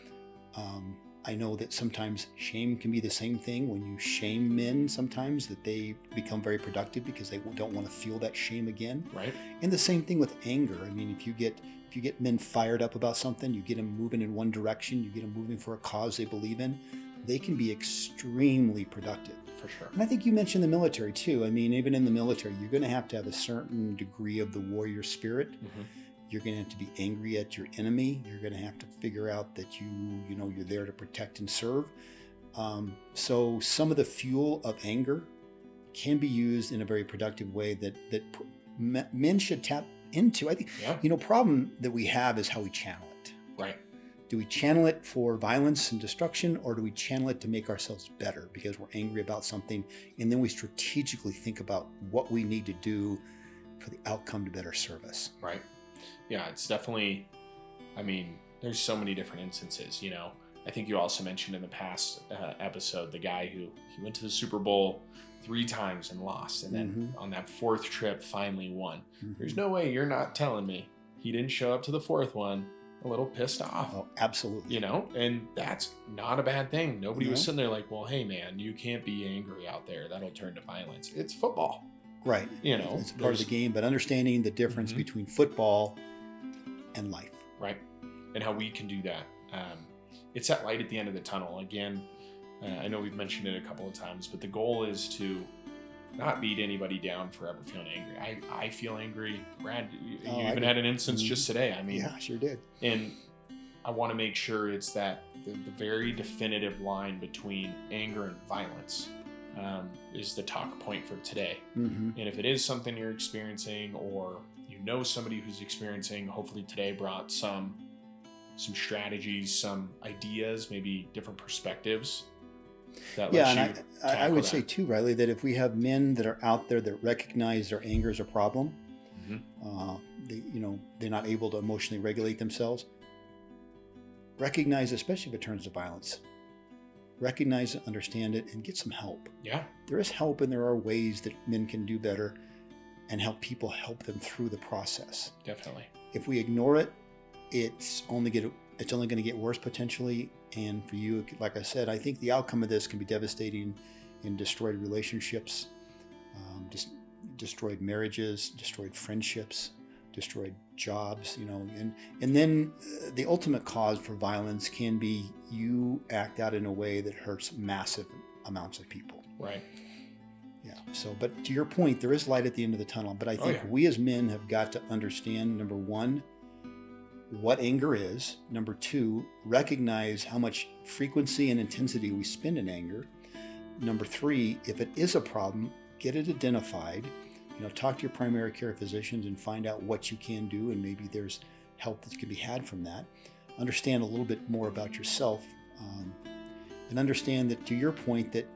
I know that sometimes shame can be the same thing. When you shame men, sometimes that they become very productive because they don't want to feel that shame again. Right. And the same thing with anger. I mean, if you get men fired up about something, you get them moving in one direction, you get them moving for a cause they believe in, they can be extremely productive. For sure. And I think you mentioned the military too. I mean, even in the military, you're going to have a certain degree of the warrior spirit. You're going to have to be angry at your enemy. You're going to have to figure out that you're there to protect and serve. So some of the fuel of anger can be used in a very productive way that men should tap into. I think, problem that we have is how we channel it. Right. Do we channel it for violence and destruction, or do we channel it to make ourselves better because we're angry about something, and then we strategically think about what we need to do for the outcome to better serve us? Right. Yeah, it's definitely, I mean, there's so many different instances, I think you also mentioned in the past episode, the guy who he went to the Super Bowl 3 times and lost. And then on that 4th trip, finally won. There's no way you're not telling me he didn't show up to the 4th one a little pissed off. Oh, absolutely. And that's not a bad thing. Nobody was sitting there like, well, hey man, you can't be angry out there. That'll turn to violence. It's football. Right. It's part of the game, but understanding the difference between football and life. Right. And how we can do that. It's that light at the end of the tunnel. Again, I know we've mentioned it a couple of times, but the goal is to not beat anybody down for ever feeling angry. I feel angry. Brad, you even had an instance just today. I mean, yeah, sure did. And I want to make sure it's that the very definitive line between anger and violence is the talk point for today. And if it is something you're experiencing, or somebody who's experiencing, hopefully today brought some strategies, some ideas, maybe different perspectives. And I would say too, Riley, that if we have men that are out there that recognize their anger as a problem, they're not able to emotionally regulate themselves. Recognize, especially if it turns to violence. Recognize it, understand it, and get some help. Yeah, there is help, and there are ways that men can do better, and help people help them through the process. Definitely. If we ignore it, it's only going to get worse potentially. And for you, like I said, I think the outcome of this can be devastating in destroyed relationships, destroyed marriages, destroyed friendships, destroyed jobs, and then the ultimate cause for violence can be you act out in a way that hurts massive amounts of people. Right. Yeah. So, but to your point, there is light at the end of the tunnel. But I think we as men have got to understand, number one, what anger is. Number two, recognize how much frequency and intensity we spend in anger. Number three, if it is a problem, get it identified. Talk to your primary care physicians and find out what you can do, and maybe there's help that can be had from that. Understand a little bit more about yourself, and understand that, to your point, that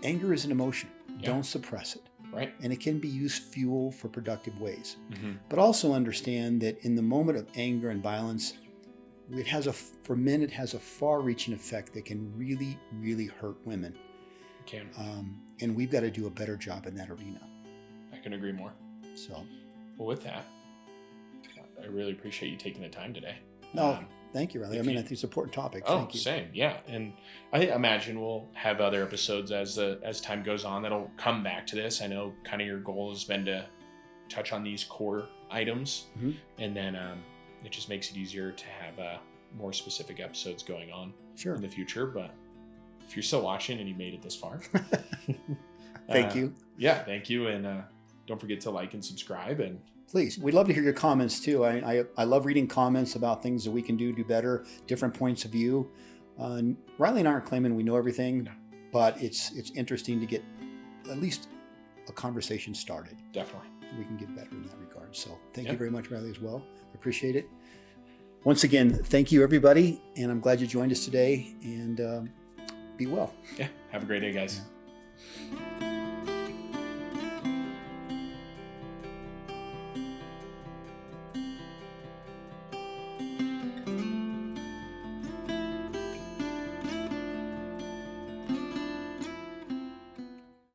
anger is an emotion. Yeah. Don't suppress it. Right. And it can be used fuel for productive ways. But also understand that in the moment of anger and violence, for men, it has a far-reaching effect that can really, really hurt women. It can. And we've got to do a better job in that arena. I can agree more. So, well, with that, I really appreciate you taking the time today. No, thank you, Riley. I think it's an important topic. Thank you. Same. Yeah. And I imagine we'll have other episodes as time goes on that'll come back to this. I know kind of your goal has been to touch on these core items, and then it just makes it easier to have more specific episodes going on in the future. But if you're still watching and you made it this far, thank you. Yeah, thank you. And don't forget to like and subscribe. And Please, we'd love to hear your comments too. I love reading comments about things that we can do better, different points of view. Riley and I aren't claiming we know everything, No. but it's interesting to get at least a conversation started. definitely. We can get better in that regard. So thank Yep. you very much, Riley, as well. Appreciate it. Once again, thank you, everybody. And I'm glad you joined us today. And be well. Yeah. Have a great day, guys. Yeah.